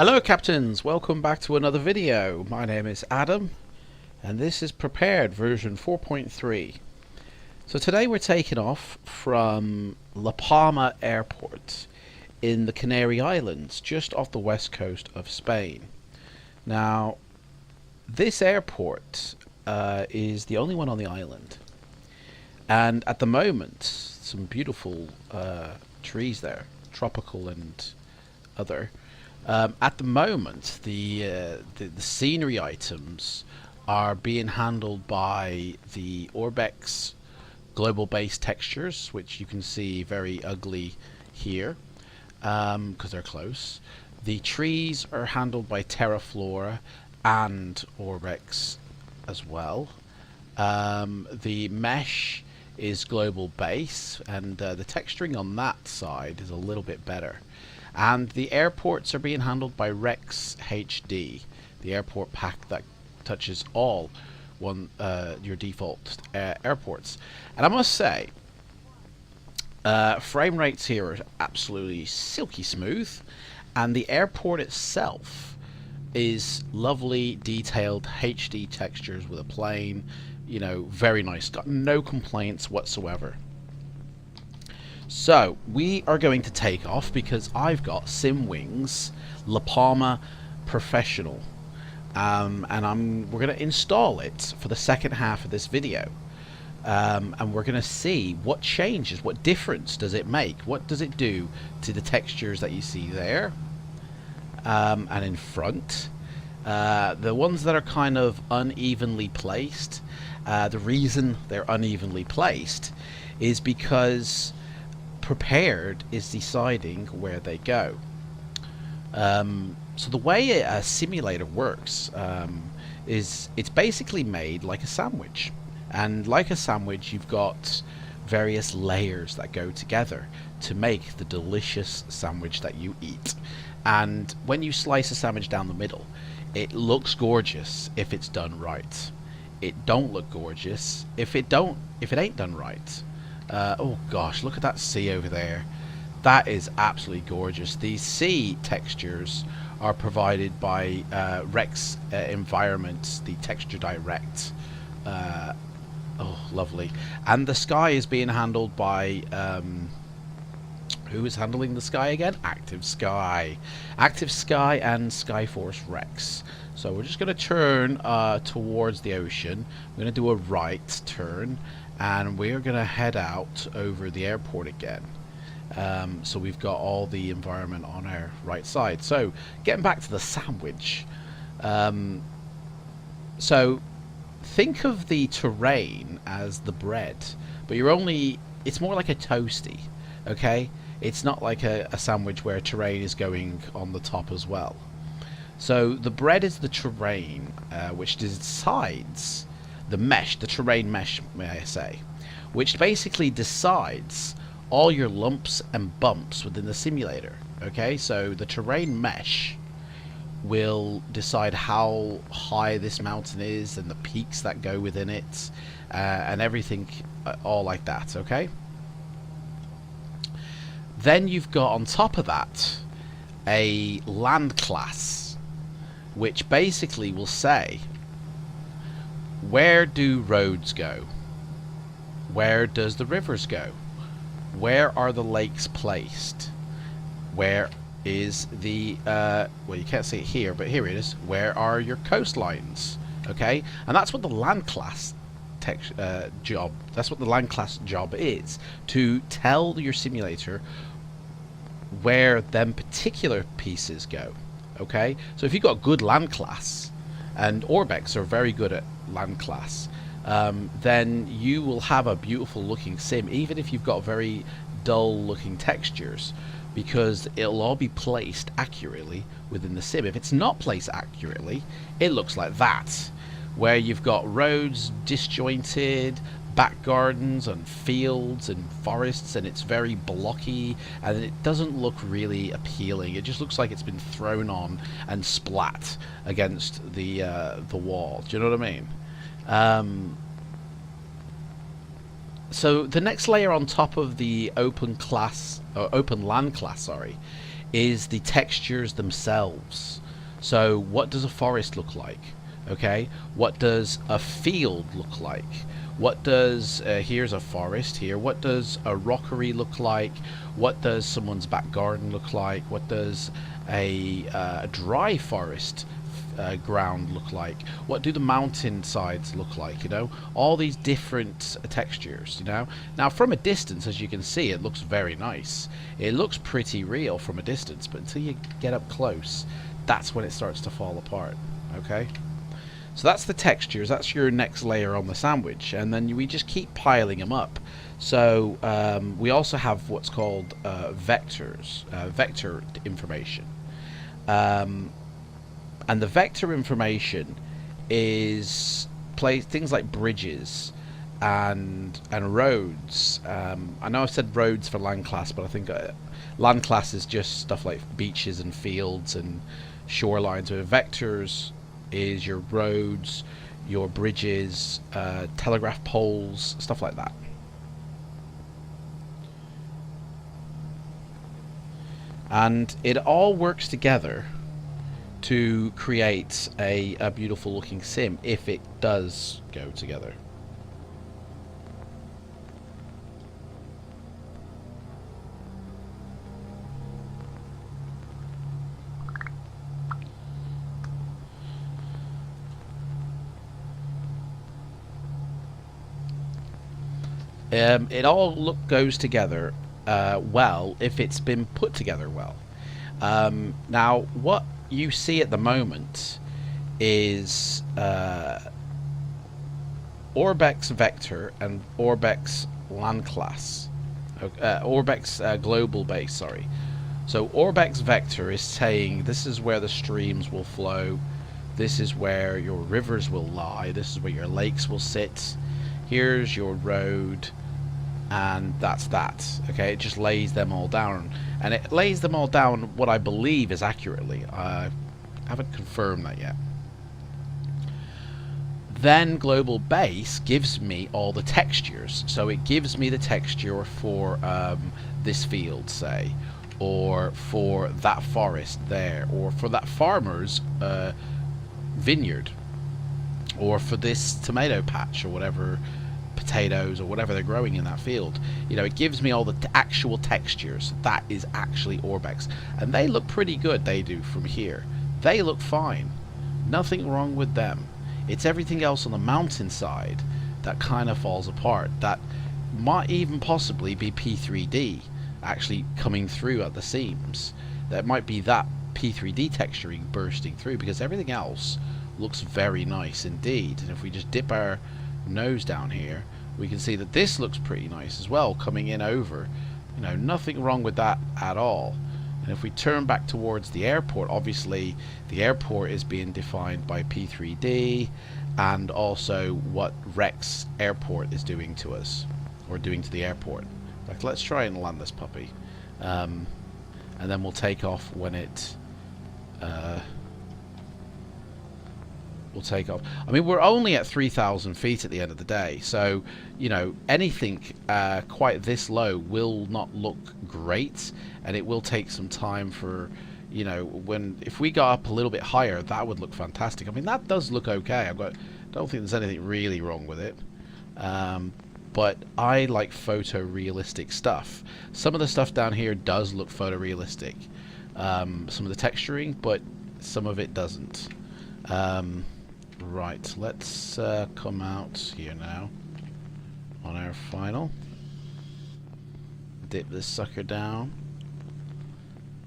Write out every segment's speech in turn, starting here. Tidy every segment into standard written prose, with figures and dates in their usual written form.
Hello captains, welcome back to another video. My name is Adam and this is Prepared version 4.3. So today we're taking off from La Palma airport in the Canary Islands, just off the west coast of Spain. Now this airport is the only one on the island, and at the moment some beautiful trees there, tropical and other. At the moment, the scenery items are being handled by the Orbex global base textures, which you can see very ugly here because they're close. The trees are handled by Terraflora and Orbex as well. The mesh is global base, and the texturing on that side is a little bit better. And the airports are being handled by Rex HD, the airport pack that touches all your default airports. And I must say, frame rates here are absolutely silky smooth, and the airport itself is lovely, detailed HD textures with a plane. You know, very nice. Got no complaints whatsoever. So we are going to take off because I've got SimWings La Palma Professional, and we're going to install it for the second half of this video, and we're going to see what changes, what difference does it make, what does it do to the textures that you see there, and in front. The ones that are kind of unevenly placed, the reason they're unevenly placed is because Prepared is deciding where they go. So the way a simulator works is it's basically made like a sandwich, and like a sandwich you've got various layers that go together to make the delicious sandwich that you eat. And when you slice a sandwich down the middle, it looks gorgeous if it's done right. It don't look gorgeous if it ain't done right. Oh gosh, look at that sea over there. That is absolutely gorgeous. These sea textures are provided by Rex Environments, the Texture Direct. Oh, lovely. And the sky is being handled by... who is handling the sky again? Active Sky. Active Sky and Skyforce Rex. So we're just going to turn towards the ocean. We're going to do a right turn, and we're going to head out over the airport again. So we've got all the environment on our right side. So getting back to the sandwich. So think of the terrain as the bread, but it's more like a toasty, okay? It's not like a sandwich where terrain is going on the top as well. So the bread is the terrain, which decides the mesh, the terrain mesh, may I say, which basically decides all your lumps and bumps within the simulator. Okay, so the terrain mesh will decide how high this mountain is and the peaks that go within it, and everything, all like that. Okay. Then you've got on top of that a land class, which basically will say, where do roads go? Where does the rivers go? Where are the lakes placed? Where is the well, you can't see it here, but here it is. Where are your coastlines? Okay, and that's what the land class job. That's what the land class job is, to tell your simulator where them particular pieces go. Okay, so if you've got good land class, and Orbex are very good at land class, then you will have a beautiful looking sim, even if you've got very dull looking textures, because it'll all be placed accurately within the sim. If it's not placed accurately, it looks like that, where you've got roads disjointed, back gardens and fields and forests, and it's very blocky and it doesn't look really appealing. It just looks like it's been thrown on and splat against the wall. Do you know what I mean? So the next layer on top of the open land class, sorry, is the textures themselves. So what does a forest look like? Okay, what does a field look like? What does, here's a forest here, what does a rockery look like? What does someone's back garden look like? What does a dry forest ground look like? What do the mountain sides look like? You know, all these different textures, you know. Now from a distance, as you can see, it looks very nice. It looks pretty real from a distance, but until you get up close, that's when it starts to fall apart. Okay, so that's the textures, that's your next layer on the sandwich, and then we just keep piling them up. So we also have what's called vectors, vector information. And the vector information is things like bridges and roads. I know I've said roads for land class, but I think land class is just stuff like beaches and fields and shorelines. So vectors is your roads, your bridges, telegraph poles, stuff like that. And it all works together to create a beautiful looking sim, if it does go together. It all goes together well if it's been put together well. Now what you see at the moment is Orbex Vector and Orbex Land Class. Orbex Global Base, sorry. So Orbex Vector is saying this is where the streams will flow, this is where your rivers will lie, this is where your lakes will sit, here's your road, and that's that. Okay, it just lays them all down, and it lays them all down what I believe is accurately. I haven't confirmed that yet. Then Global Base gives me all the textures, so it gives me the texture for this field, say, or for that forest there, or for that farmer's vineyard, or for this tomato patch, or whatever, potatoes or whatever they're growing in that field. You know, it gives me all the actual textures. That is actually Orbex, and they look pretty good. They do from here. They look fine. Nothing wrong with them. It's everything else on the mountainside that kind of falls apart. That might even possibly be P3D actually coming through at the seams. That might be that P3D texturing bursting through, because everything else looks very nice indeed. And if we just dip our nose down here, we can see that this looks pretty nice as well, coming in over. You know, nothing wrong with that at all. And if we turn back towards the airport, obviously the airport is being defined by P3D, and also what Rex Airport is doing to us, or doing to the airport. In fact, let's try and land this puppy, and then we'll take off when it will take off. I mean, we're only at 3,000 feet at the end of the day, so you know, anything quite this low will not look great, and it will take some time for, you know, if we got up a little bit higher, that would look fantastic. I mean, that does look okay. Don't think there's anything really wrong with it, but I like photorealistic stuff. Some of the stuff down here does look photorealistic, some of the texturing, but some of it doesn't. Right, let's come out here now on our final. Dip this sucker down,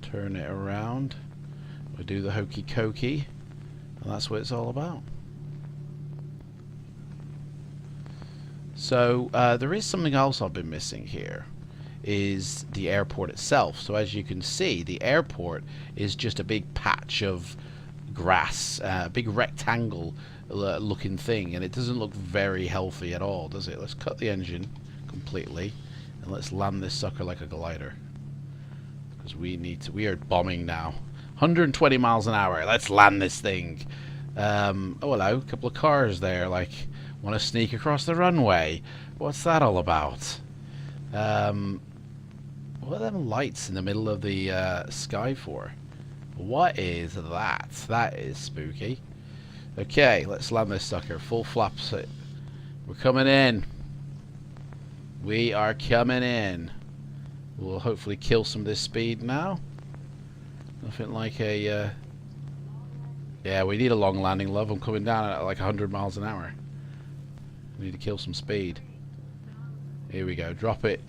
turn it around, we'll do the hokey cokey, and that's what it's all about. So there is something else I've been missing here, is the airport itself. So as you can see, the airport is just a big patch of grass, big rectangle looking thing, and it doesn't look very healthy at all, does it? Let's cut the engine completely and let's land this sucker like a glider, because we are bombing now, 120 miles an hour. Let's land this thing. Oh hello, a couple of cars there, like, want to sneak across the runway. What's that all about? What are them lights in the middle of the sky for? What is that? That is spooky. Okay, let's land this sucker. Full flaps it. We're coming in. We are coming in. We'll hopefully kill some of this speed now. Nothing like a... yeah, we need a long landing, love. I'm coming down at like 100 miles an hour. We need to kill some speed. Here we go. Drop it.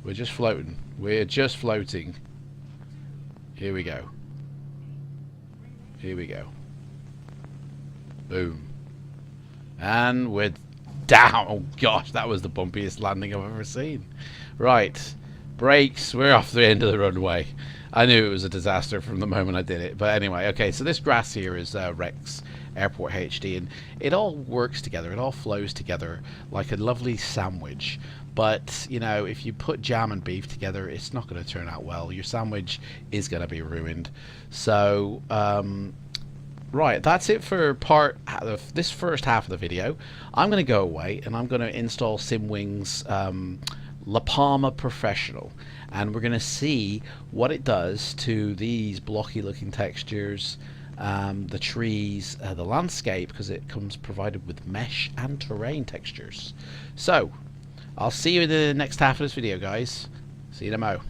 We're just floating. We're just floating. Here we go. Here we go. Boom. And we're down. Oh gosh, that was the bumpiest landing I've ever seen. Right. Brakes. We're off the end of the runway. I knew it was a disaster from the moment I did it. But anyway, okay, so this grass here is Rex Airport HD, and it all works together. It all flows together like a lovely sandwich. But, you know, if you put jam and beef together, it's not going to turn out well. Your sandwich is going to be ruined. So, right, that's it for this first half of the video. I'm going to go away, and I'm going to install SimWing's La Palma Professional. And we're going to see what it does to these blocky looking textures, the trees, the landscape, because it comes provided with mesh and terrain textures. So, I'll see you in the next half of this video, guys. See you in a mo.